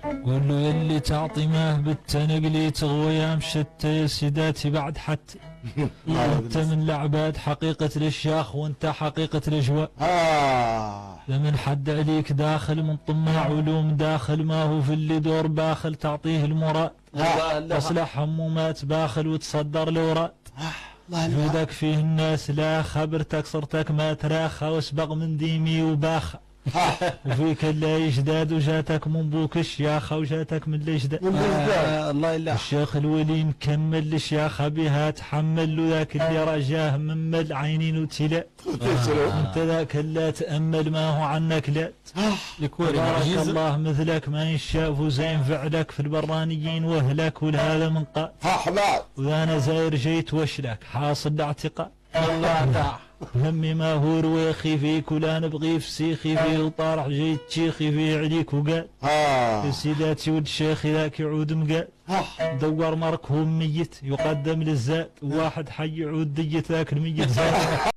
خير. قول له يلي تعطي ماه بالتنقلي تغوي يا مشت يا سيداتي بعد حتى انت من لعبات حقيقة الشياخ وانت حقيقة الاجواء. لمن حد عليك داخل من طماع علوم داخل ما هو في اللي دور باخل تعطيه المراد تصلح همومات باخل وتصدر لوراد جودك فيه الناس لا خبرتك صرتك ما تراخى واسبق من ديمي وباخى وفيك اللي يجداد وجاتك من بوك الشياخة وجاتك من الجداد الله يلا الشيخ الولي مكمل الشياخة بها تحمل وذاك اللي رجاه ممل عينين وتلا انت ذاك اللي تأمل ما هو عنك لا بارك الله مثلك ما يشاف وزين فعلك في البرانيين وهلك ولهذا من قال وذا انا زاير جيت وشلك حاصل الاعتقاد الله تعالى همي ما هو رويخي فيك ولا نبغي في سيخي فيه وطارح جيت شيخي فيه عليك وقال سيداتي ولد الشيخ ذاك يعود مقال دور مركهم ميت يقدم للزاد واحد حي يعود ديت ذاك الميت زاد